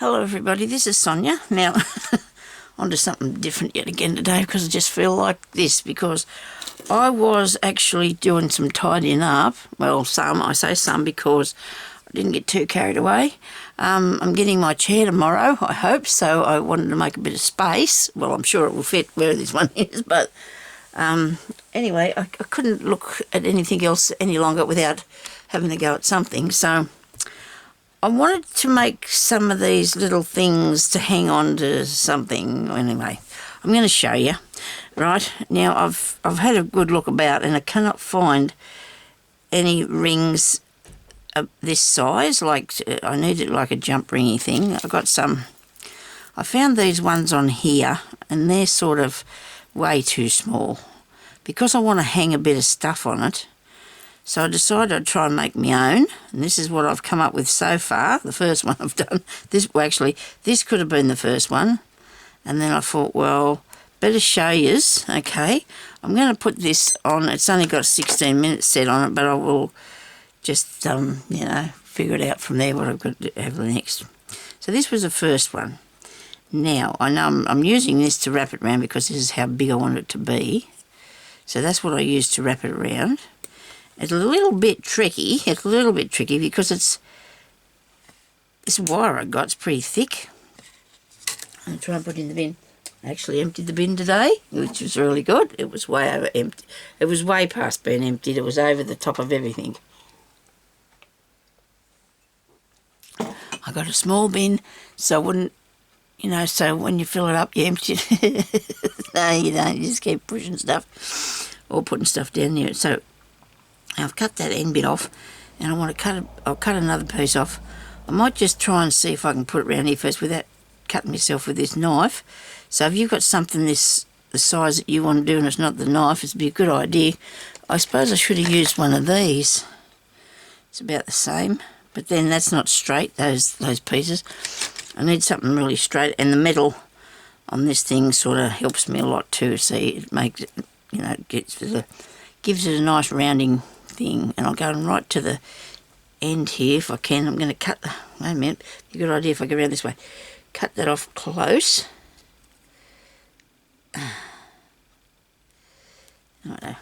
Hello everybody, this is Sonia. Now, on to something different yet again today because I just feel like this because I was actually doing some tidying up. Well, I say some because I didn't get too carried away. I'm getting my chair tomorrow, I hope, so I wanted to make a bit of space. Well, I'm sure it will fit where this one is, but anyway, I couldn't look at anything else any longer without having to go at something, so I wanted to make some of these little things to hang on to something. Anyway, I'm going to show you. Right, now I've had a good look about and I cannot find any rings of this size. Like, I needed like a jump ringy thing. I found these ones on here and they're sort of way too small. Because I want to hang a bit of stuff on it, so I decided I'd try and make my own, and this is what I've come up with so far. The first one I've done, this could have been the first one, and then I thought, well, better show yous. Okay, I'm going to put this on. It's only got 16 minutes set on it, but I will just, figure it out from there what I've got to have next. So this was the first one. Now, I know I'm using this to wrap it around because this is how big I want it to be. So that's what I use to wrap it around. It's a little bit tricky. Because this wire I got's pretty thick. I'm trying to put it in the bin. I actually emptied the bin today, which was really good. It was way over empty. It was way past being emptied. It was over the top of everything. I got a small bin, so I wouldn't, so when you fill it up, you empty it. No, you don't. You just keep pushing stuff or putting stuff down there. So I've cut that end bit off, and I want to I'll cut another piece off. I might just try and see if I can put it around here first without cutting myself with this knife. So if you've got something the size that you want to do and it's not the knife, it'd be a good idea. I suppose I should have used one of these. It's about the same, but then that's not straight, those pieces. I need something really straight, and the metal on this thing sort of helps me a lot too. See, it makes it, gives it a nice rounding thing. And I'll go right to the end here if I can. I'm going to cut wait a minute, it'd be a good idea if I go around this way. Cut that off close. Righto.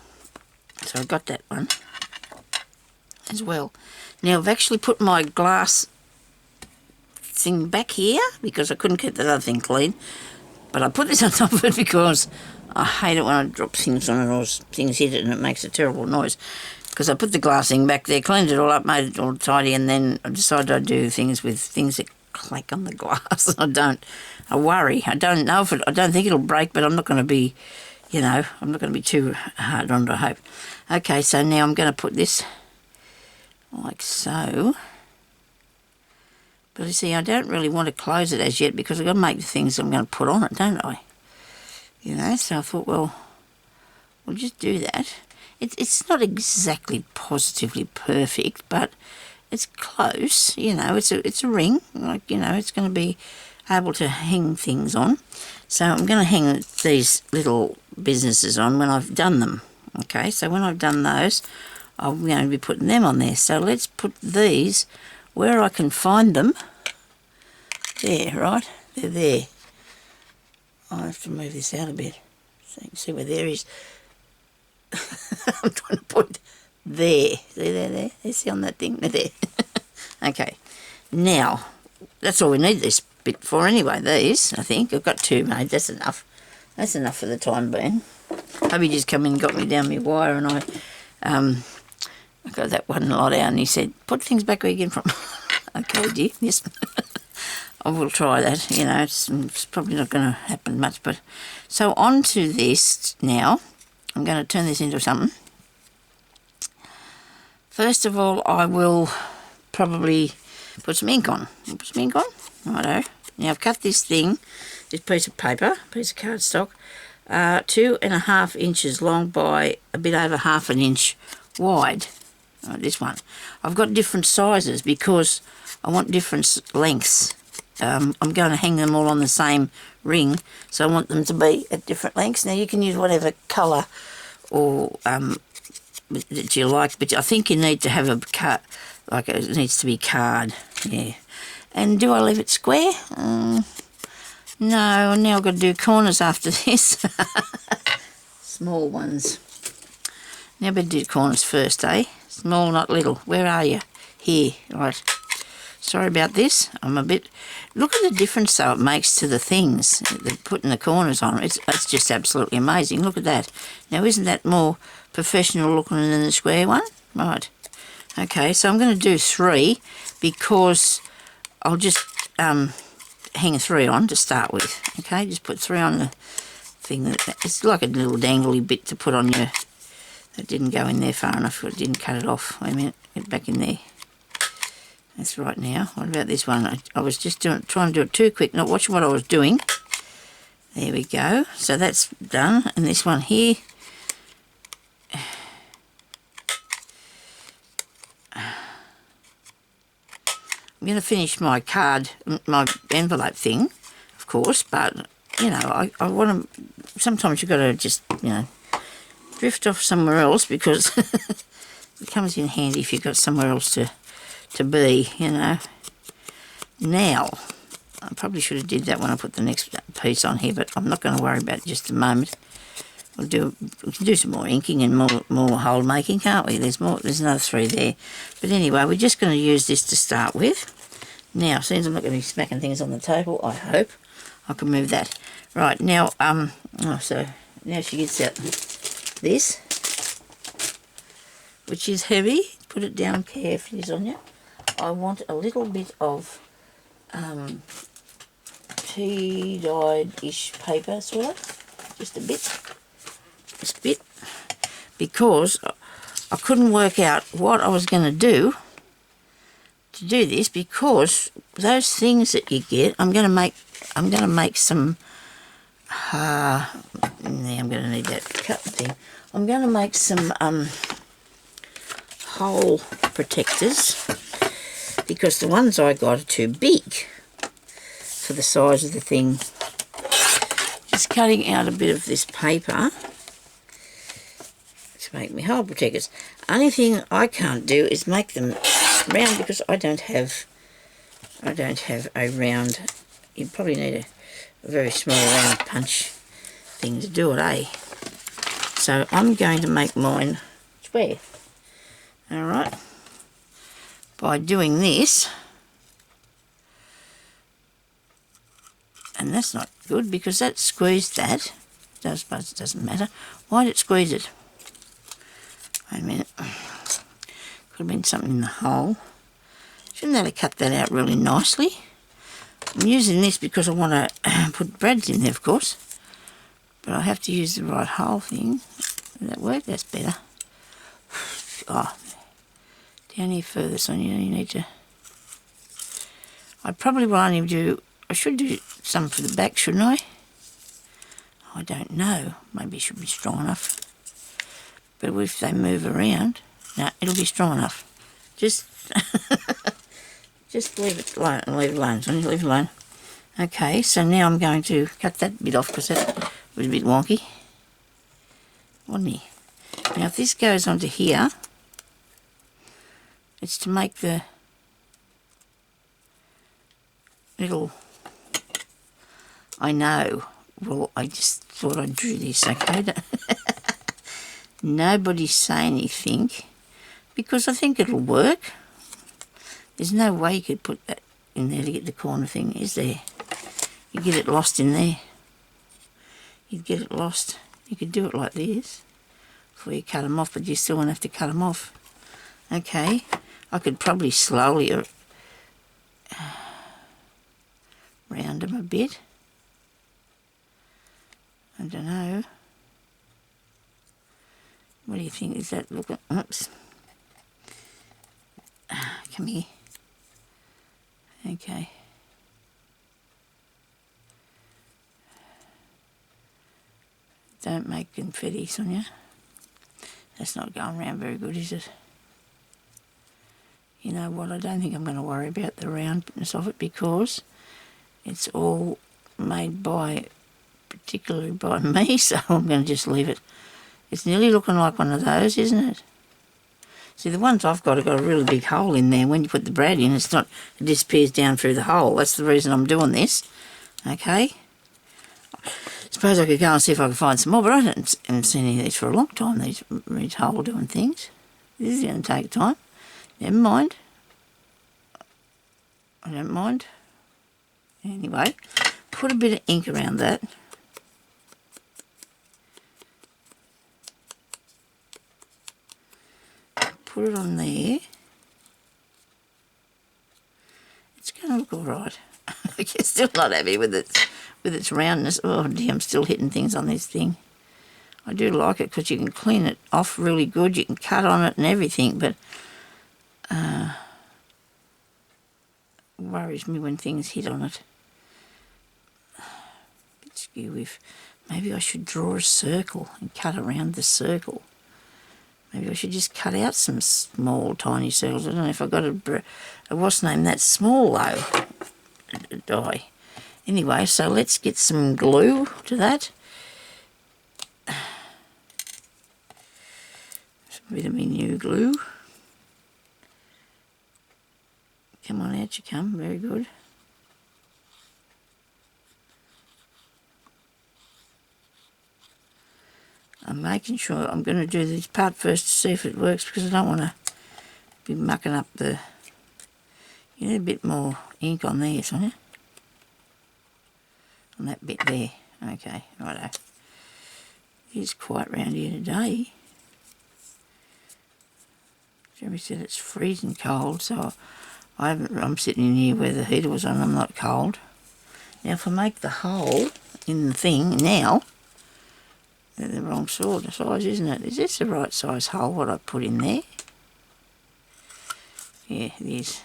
So I got that one as well. Now I've actually put my glass thing back here because I couldn't keep that other thing clean. But I put this on top of it because I hate it when I drop things on it or things hit it and it makes a terrible noise. Because I put the glass thing back there, cleaned it all up, made it all tidy, and then I decided I'd do things with things that clack on the glass. I worry. I don't know if I don't think it'll break, but I'm not going to be, I'm not going to be too hard on it, I hope. Okay, so now I'm going to put this like so. But you see, I don't really want to close it as yet because I've got to make the things I'm going to put on it, don't I? So I thought, well, we'll just do that. It's not exactly positively perfect, but it's close. It's a ring. It's going to be able to hang things on. So I'm going to hang these little businesses on when I've done them. Okay, so when I've done those, I'm going to be putting them on there. So let's put these where I can find them. There, right? They're there. I have to move this out a bit so you can see where there is. I'm trying to put there. See there? You see on that thing? They're there. Okay. Now, that's all we need this bit for anyway, these, I think. I've got two made. That's enough. That's enough for the time being. Hubby just come in and got me down my wire and I got that one lot out and he said, put things back where you get from. Okay, dear. Yes. I will try that. It's probably not going to happen much. But so on to this now. I'm going to turn this into something. First of all, I will probably put some ink on. Put some ink on. Righto. Now I've cut this piece of paper, piece of cardstock, 2.5 inches long by a bit over half an inch wide. This one. I've got different sizes because I want different lengths. I'm going to hang them all on the same ring, so I want them to be at different lengths. Now you can use whatever colour or that you like, but I think you need to have a cut, like it needs to be card, yeah. And do I leave it square? No, now I've got to do corners after this. Small ones. Now better do corners first, eh? Small, not little. Where are you? Here, right. Sorry about this. I'm a bit... Look at the difference though it makes to the things. Putting the corners on. It's just absolutely amazing. Look at that. Now isn't that more professional looking than the square one? Right. Okay, so I'm going to do 3 because I'll just hang 3 on to start with. Okay, just put 3 on the thing. It's like a little dangly bit to put on your... That didn't go in there far enough. It didn't cut it off. Wait a minute. Get back in there. That's right now. What about this one? I was just trying to do it too quick, not watching what I was doing. There we go. So that's done. And this one here... I'm going to finish my card, my envelope thing, of course, but, you know, I want to... Sometimes you've got to just, you know, drift off somewhere else because it comes in handy if you've got somewhere else to be, you know. Now, I probably should have did that when I put the next piece on here, but I'm not going to worry about it just a moment. We can do some more inking and more hole making, can't we? There's another 3 there. But anyway, we're just going to use this to start with. Now, since I'm not going to be smacking things on the table, I hope I can move that. Right, now, so now she gets out this, which is heavy. Put it down carefully, Sonia. I want a little bit of tea-dyed-ish paper, sort of. Just a bit. This bit, because I couldn't work out what I was going to do this, because those things that you get, I'm going to make some I'm going to need that cut thing. I'm going to make some hole protectors, because the ones I got are too big for the size of the thing. Just cutting out a bit of this paper to make me hole protectors. Only thing I can't do is make them round, because I don't have a round. You'd probably need a very small round punch thing to do it, eh? So I'm going to make mine square. Alright. By doing this, and that's not good because that squeezed that. I suppose it doesn't matter. Why did it squeeze it? Wait a minute. Could have been something in the hole. Shouldn't that have cut that out really nicely? I'm using this because I want to put brads in there, of course. But I have to use the right hole thing. Does that work? That's better. Oh, down here further, Sonia, you need to... I probably will only do... I should do some for the back, shouldn't I? I don't know. Maybe it should be strong enough. But if they move around... No, it'll be strong enough. Just... just leave it alone. Leave it alone, Sonia, leave it alone. Okay, so now I'm going to cut that bit off because that was a bit wonky. Wasn't he? Now if this goes onto here, it's to make the little... I know. Well, I just thought I drew this, okay? Nobody say anything, because I think it'll work. There's no way you could put that in there to get the corner thing, is there? You get it lost in there. You'd get it lost. You could do it like this before you cut them off, but you still won't have to cut them off. Okay, I could probably slowly round them a bit. I don't know. What do you think? Is that looking... Oops. Come here. Okay. Don't make confetti, Sonia. That's not going round very good, is it? You know what, I don't think I'm going to worry about the roundness of it, because it's all made particularly by me, so I'm going to just leave it. It's nearly looking like one of those, isn't it? See, the ones I've got have got a really big hole in there. When you put the brad in, it's not, it disappears down through the hole. That's the reason I'm doing this. Okay. Suppose I could go and see if I can find some more, but I haven't seen any of these for a long time, these hole doing things. This is going to take time. Never mind. I don't mind. Anyway, put a bit of ink around that. Put it on there. It's going to look alright. I'm still not happy with its roundness. Oh dear, I'm still hitting things on this thing. I do like it because you can clean it off really good. You can cut on it and everything, but it worries me when things hit on it. Bit skew if maybe I should draw a circle and cut around the circle. Maybe I should just cut out some small, tiny circles. I don't know if I've got a what's name that small though. Die. Anyway, so let's get some glue to that. Some bit of me new glue. Come on out you come, very good. I'm making sure I'm going to do this part first to see if it works because I don't want to be mucking up the... You need a bit more ink on there, Sonia. On that bit there. Okay, righto. It's quite round here today. Jeremy said it's freezing cold, so I'm sitting in here where the heater was on. I'm not cold. Now, if I make the hole in the thing now, they're the wrong sort of size, isn't it? Is this the right size hole, what I put in there? Yeah, it is.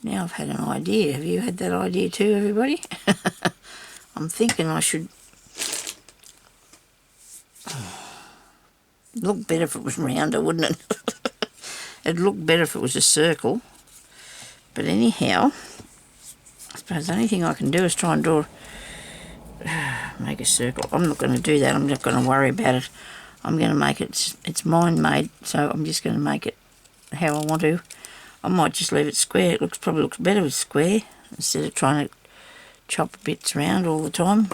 Now I've had an idea. Have you had that idea too, everybody? I'm thinking I should... look better if it was rounder, wouldn't it? It'd look better if it was a circle. But anyhow, I suppose the only thing I can do is try and draw... make a circle. I'm not going to do that. I'm not going to worry about it. I'm going to make it... It's mine made, so I'm just going to make it how I want to. I might just leave it square. It probably looks better with square instead of trying to chop bits around all the time.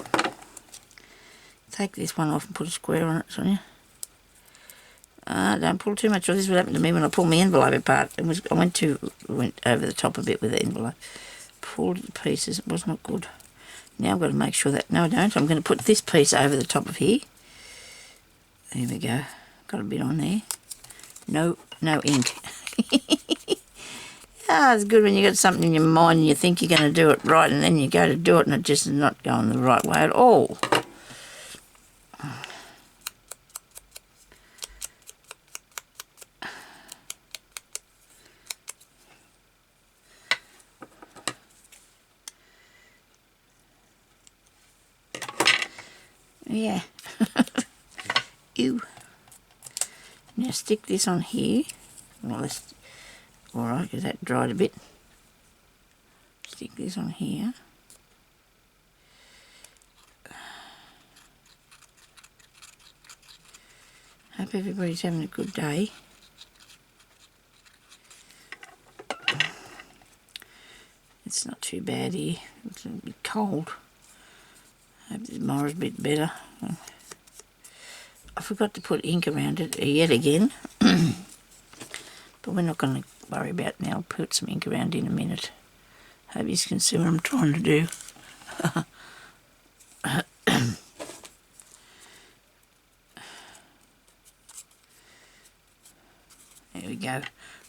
Take this one off and put a square on it, Sonia. Don't pull too much off. This is what happened to me when I pulled my envelope apart. I went over the top a bit with the envelope. Pulled it to pieces. It was not good. Now I've got to make sure that... No, I don't. I'm going to put this piece over the top of here. There we go. Got a bit on there. No ink. It's good when you got something in your mind and you think you're going to do it right and then you go to do it and it just is not going the right way at all. Yeah. Ew. Now stick this on here. Well, that's alright because that dried a bit. Stick this on here. Hope everybody's having a good day. It's not too bad here. It's a bit cold. Hope tomorrow's a bit better. I forgot to put ink around it yet again. But we're not going to worry about it now. I'll put some ink around in a minute. Hope you can see what I'm trying to do. There we go.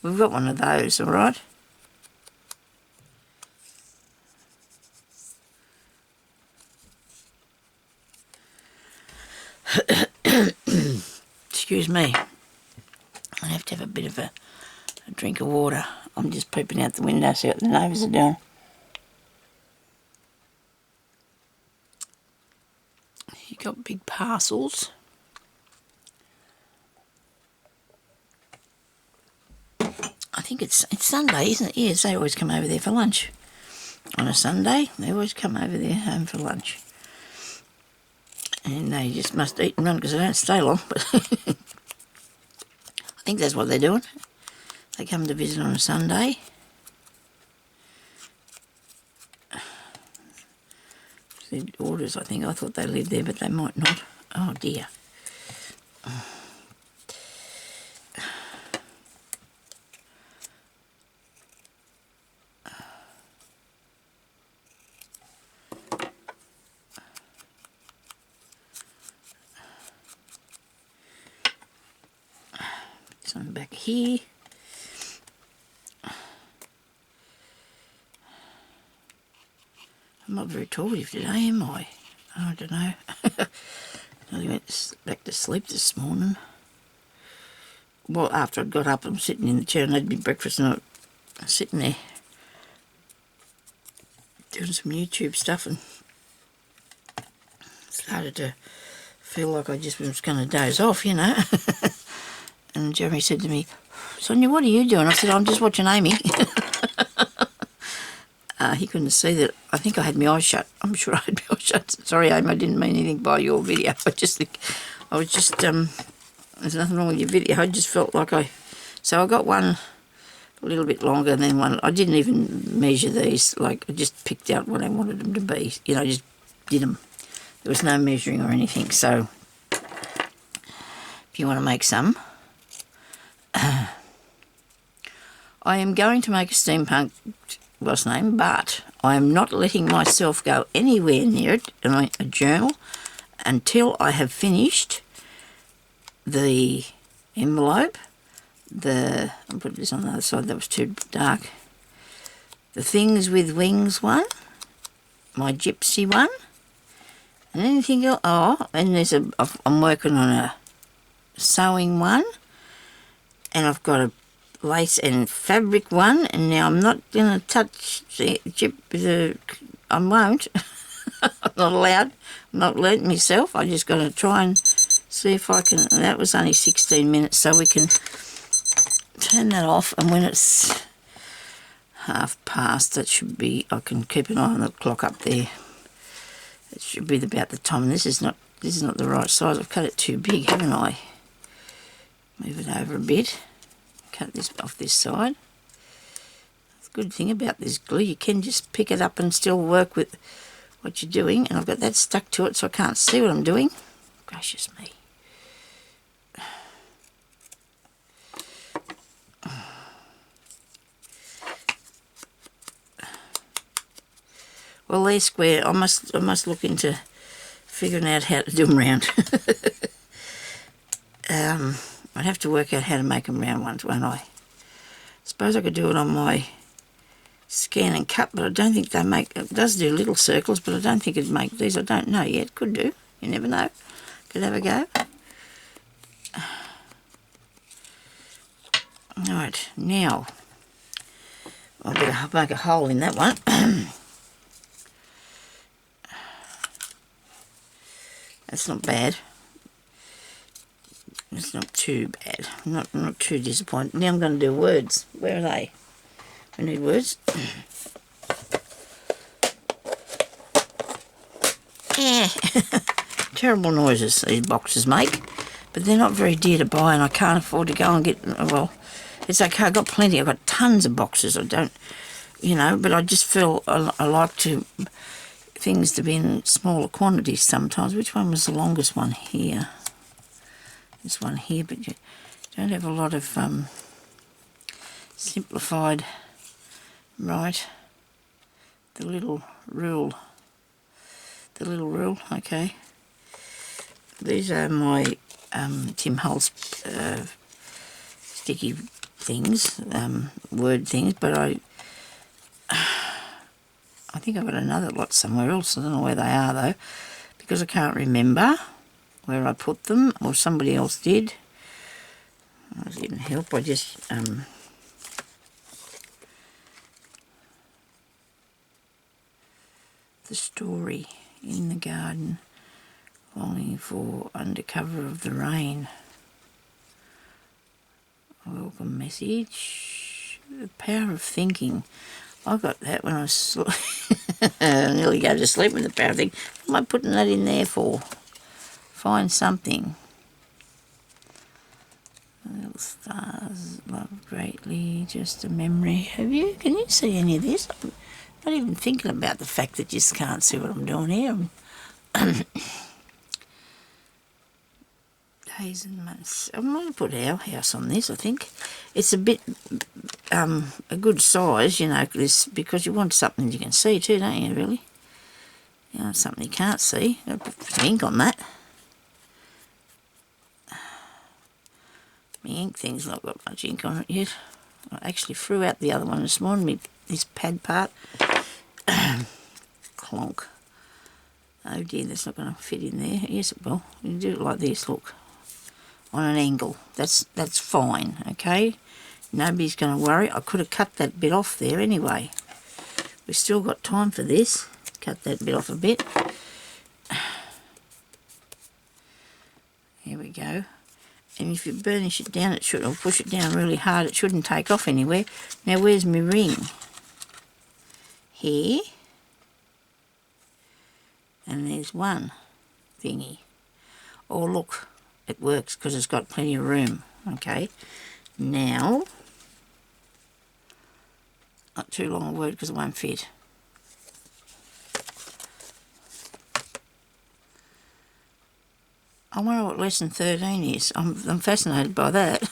We've got one of those, alright? Excuse me. I have to have a bit of a drink of water. I'm just peeping out the window, see what the neighbours are doing. You got big parcels. I think it's Sunday, isn't it? Yes, they always come over there for lunch. On a Sunday, they always come over there home for lunch. And they just must eat and run because they don't stay long. But think that's what they're doing. They come to visit on a Sunday. The orders, I think. I thought they lived there, but they might not. Oh dear. Some back here. I'm not very talkative today, am I? I don't know. I went back to sleep this morning. Well, after I'd got up, I'm sitting in the chair and had my breakfast, and I'm sitting there doing some YouTube stuff, and started to feel like I just was going to doze off, you know. And Jeremy said to me, "Sonia, what are you doing?" I said, "I'm just watching Amy." He couldn't see that. I think I had my eyes shut. I'm sure I had my eyes shut. Sorry, Amy, I didn't mean anything by your video. I was just, there's nothing wrong with your video. I just felt like so I got one a little bit longer than one. I didn't even measure these. Like, I just picked out what I wanted them to be. You know, I just did them. There was no measuring or anything. So, if you want to make some, I am going to make a steampunk last name, but I am not letting myself go anywhere near it in a journal until I have finished the envelope, I'll put this on the other side, that was too dark, the Things with Wings one, my Gypsy one, and anything else. Oh, and I'm working on a sewing one, and I've got a lace and fabric one, and now I'm not going to touch I won't. I'm not allowed. I'm not letting myself. I just got to try and see if I can. That was only 16 minutes, so we can turn that off, and when it's past, that should be, I can keep an eye on the clock up there. It should be about the time. This is not the right size. I've cut it too big, haven't I? Move it over a bit. Cut this off this side. The good thing about this glue, you can just pick it up and still work with what you're doing, and I've got that stuck to it so I can't see what I'm doing. Gracious me. Well, they're square. I must look into figuring out how to do them round. I'd have to work out how to make them round ones, won't I? Suppose I could do it on my scan and cut, but I don't think they make. It does do little circles, but I don't think it'd make these. I don't know yet. Could do. You never know. Could have a go. Alright, now I better make a hole in that one. That's not bad. It's not too bad. Not too disappointed. Now I'm going to do words. Where are they? We need words. Yeah. Terrible noises these boxes make, but they're not very dear to buy, and I can't afford to go and get. Well, it's okay. I've got plenty. I've got tons of boxes. I don't, but I just feel I like things to be in smaller quantities sometimes. Which one was the longest one here? This one here, but you don't have a lot of simplified. Right, the little rule, okay. These are my Tim Holtz sticky things, word things, but I think I've got another lot somewhere else. I don't know where they are though, because I can't remember where I put them, or somebody else did. I didn't help. I just the story in the garden, longing for under cover of the rain. A welcome message. The power of thinking. I got that when I was nearly go to sleep with the power of thinking. What am I putting that in there for? Find something. Little stars, love greatly, just a memory. Can you see any of this? I'm not even thinking about the fact that you just can't see what I'm doing here. Days and months. I'm going to put our house on this, I think. It's a bit, a good size, you know, this, because you want something you can see too, don't you, really? You want something you can't see. I'll put some ink on that. My ink thing's not got much ink on it yet. I actually threw out the other one this morning, this pad part. Clonk. Oh dear, that's not going to fit in there. Yes, it will. You can do it like this, look. On an angle. That's fine, okay? Nobody's going to worry. I could have cut that bit off there anyway. We've still got time for this. Cut that bit off a bit. Here we go. And if you burnish it down, it should, or push it down really hard, it shouldn't take off anywhere. Now, where's my ring? Here. And there's one thingy. Oh, look, it works because it's got plenty of room. Okay. Now, not too long a word because it won't fit. I wonder what lesson 13 is. I'm fascinated by that.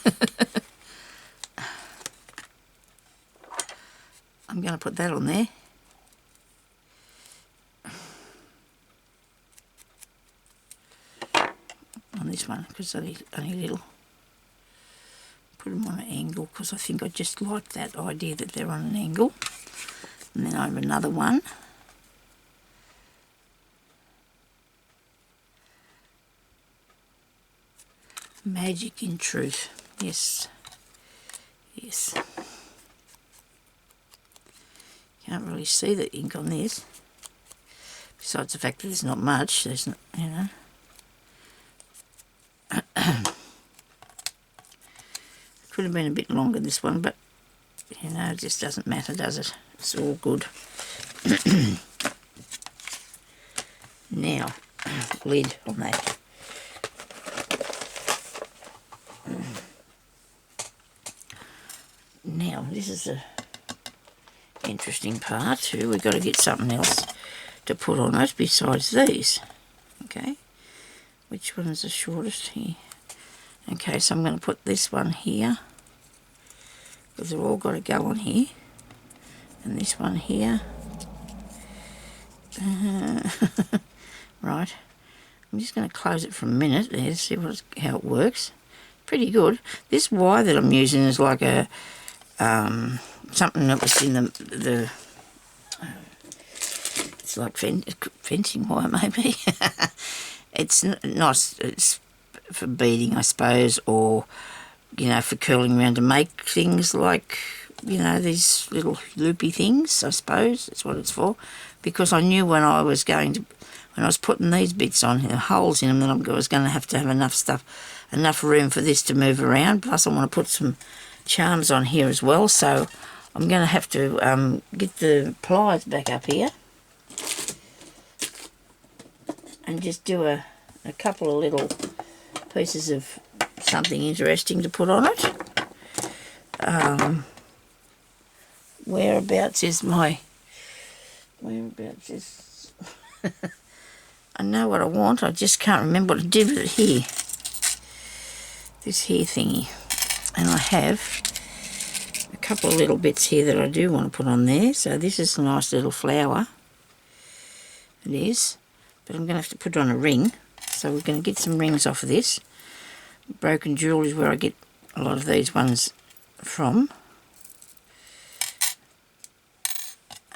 I'm going to put that on there. On this one, because it's only little. Put them on an angle, because I think I just like that idea that they're on an angle. And then I have another one. Magic in truth. Yes. Yes. Can't really see the ink on this. Besides the fact that there's not much. There's not, you know. Could have been a bit longer, this one, but, you know, it just doesn't matter, does it? It's all good. Now, lid on that. Now, this is the interesting part too. We've got to get something else to put on it besides these. Okay, which one is the shortest here? Okay, so I'm going to put this one here because they've all got to go on here, and this one here. Right, I'm just going to close it for a minute there to see how it works. Pretty good. This wire that I'm using is like a something that was in the it's like fencing wire maybe. It's not, it's for beading I suppose, or you know, for curling around to make things like, you know, these little loopy things, I suppose that's what it's for, because I knew when I was putting these bits on, the holes in them, that I was going to have enough room for this to move around. Plus I want to put some charms on here as well, so I'm going to have to get the pliers back up here and just do a couple of little pieces of something interesting to put on it. Whereabouts is I know what I want, I just can't remember what I did with it here. This here thingy. And I have a couple of little bits here that I do want to put on there. So this is a nice little flower. It is. But I'm going to have to put on a ring. So we're going to get some rings off of this. Broken Jewel is where I get a lot of these ones from.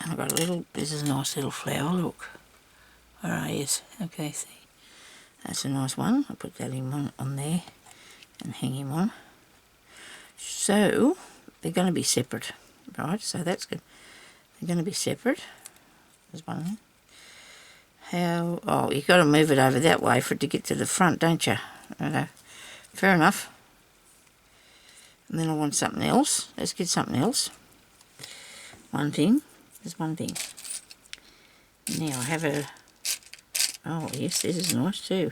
And I've got a little, this is a nice little flower, look. Alright, yes, okay, see. That's a nice one. I'll put that in on there and hang him on. So, they're going to be separate, right? So that's good. They're going to be separate. There's one there. Oh, you've got to move it over that way for it to get to the front, don't you? Fair enough. And then I want something else. Let's get something else. One thing. There's one thing. Now I have a... Oh, yes, this is nice too.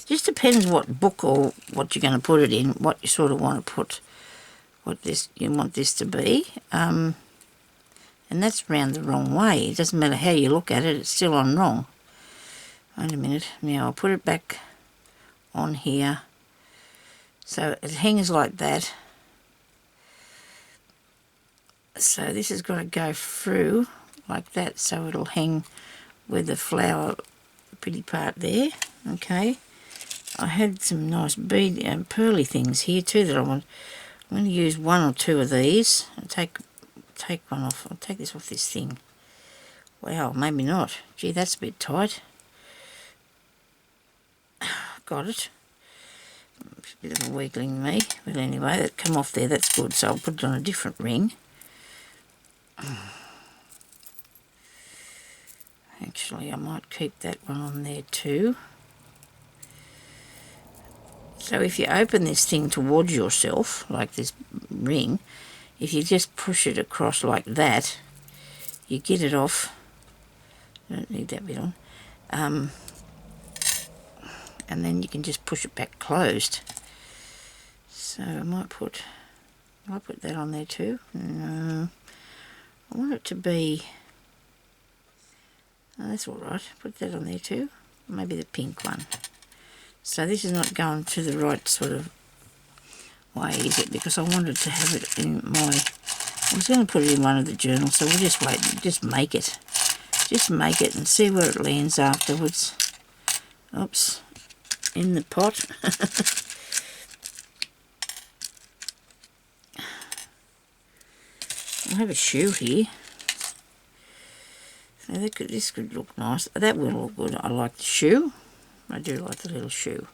Just depends what book or what you're going to put it in, what you sort of want to put, you want this to be. And that's round the wrong way. It doesn't matter how you look at it, it's still on wrong. Wait a minute. Now I'll put it back on here. So it hangs like that. So this has got to go through like that, so it'll hang with the flower, pretty part there. Okay. I had some nice bead and pearly things here too that I want. I'm going to use one or two of these. I'll take one off. I'll take this off this thing. Wow, maybe not. Gee, that's a bit tight. Got it. It's a bit of a wiggling me, but anyway, that come off there. That's good. So I'll put it on a different ring. Actually, I might keep that one on there too. So if you open this thing towards yourself, like this ring, if you just push it across like that, you get it off. I don't need that bit on. And then you can just push it back closed. So I might put that on there too. No, I want it to be, oh, that's all right. Put that on there too. Maybe the pink one. So this is not going to the right sort of way, is it? Because I wanted to have it in my, I was going to put it in one of the journals, so we'll just wait and just make it. Just make it and see where it lands afterwards. Oops, in the pot. I have a shoe here. So this could look nice. That will look good. I like the shoe. I do like the little shoe.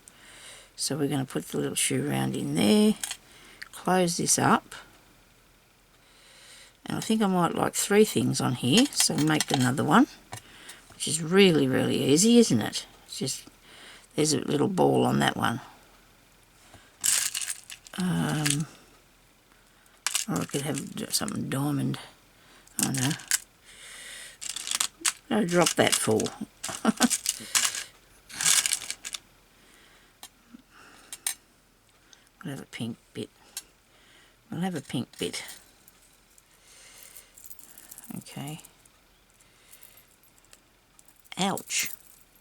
So we're going to put the little shoe round in there. Close this up. And I think I might like 3 things on here. So make another one. Which is really, really easy, isn't it? It's just, there's a little ball on that one. Or I could have something diamond. Oh no. I'll drop that full. We'll have a pink bit. We'll have a pink bit. Okay. Ouch.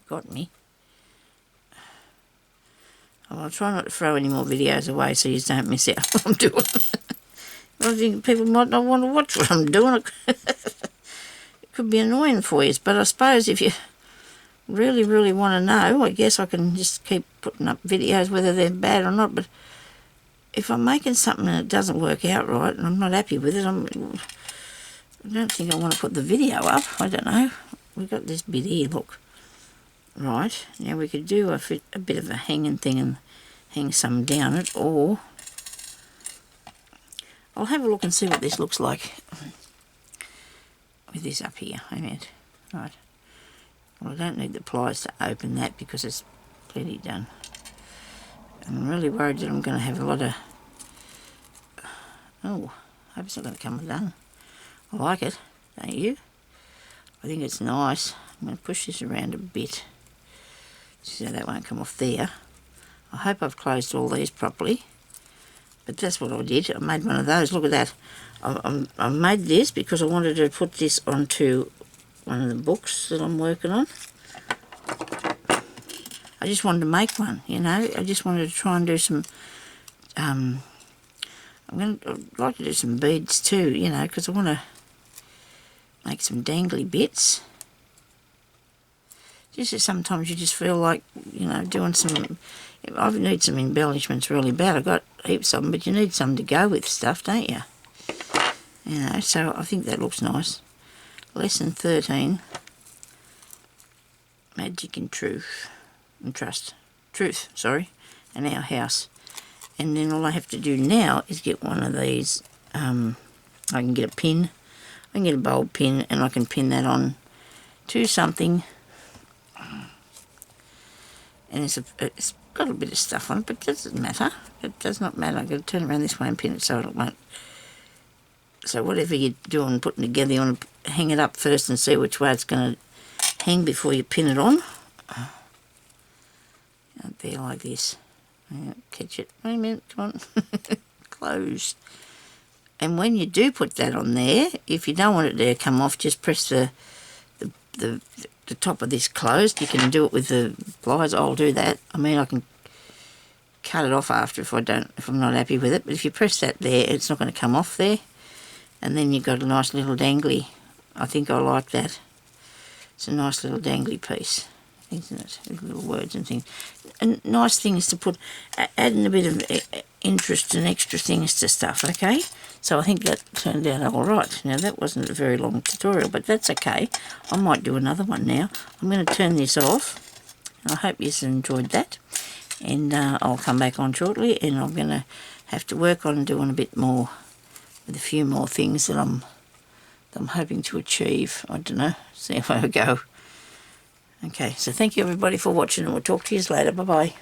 Got me. I'll try not to throw any more videos away so you don't miss out what I'm doing. I think people might not want to watch what I'm doing. It could be annoying for you, but I suppose if you really, really want to know, I guess I can just keep putting up videos whether they're bad or not. But if I'm making something and it doesn't work out right and I'm not happy with it, I don't think I want to put the video up. I don't know. We've got this bit here, look. Right, now we could do a bit of a hanging thing and hang some down it, or I'll have a look and see what this looks like with this up here. Right. Well, I don't need the pliers to open that because it's plenty done. I'm really worried that I'm going to have a lot of... Oh, I hope it's not going to come undone. I like it, don't you? I think it's nice. I'm going to push this around a bit so that won't come off there. I hope I've closed all these properly. But that's what I did. I made one of those. Look at that. I made this because I wanted to put this onto one of the books that I'm working on. I just wanted to make one, you know. I just wanted to try and do some... I'd like to do some beads too, you know, because I want to make some dangly bits. Just as sometimes you just feel like, you know, doing some... I need some embellishments really bad. I've got heaps of them, but you need some to go with stuff, don't you? You know, so I think that looks nice. Lesson 13. Magic and Truth. And Trust. Truth, sorry. And Our House. And then all I have to do now is get one of these. I can get a pin. I can get a bulb pin and I can pin that on to something. And it's got a bit of stuff on it, but it doesn't matter. It does not matter. I've got to turn around this way and pin it so it won't. So whatever you're doing, putting together, you want to hang it up first and see which way it's going to hang before you pin it on. Up there like this. Catch it. Wait a minute, come on. Close. And when you do put that on there, if you don't want it to come off, just press the top of this closed. You can do it with the pliers. I'll do that. I mean, I can cut it off after if I'm not happy with it. But if you press that there, it's not going to come off there. And then you've got a nice little dangly. I think I like that. It's a nice little dangly piece, isn't it? With little words and things. And nice things to put, adding a bit of interest and extra things to stuff, okay? So I think that turned out all right. Now, that wasn't a very long tutorial, but that's okay. I might do another one now. I'm going to turn this off. I hope you enjoyed that. And I'll come back on shortly, and I'm going to have to work on doing a bit more with a few more things that I'm hoping to achieve. I don't know. See how I go. Okay, so thank you everybody for watching, and we'll talk to you later. Bye-bye.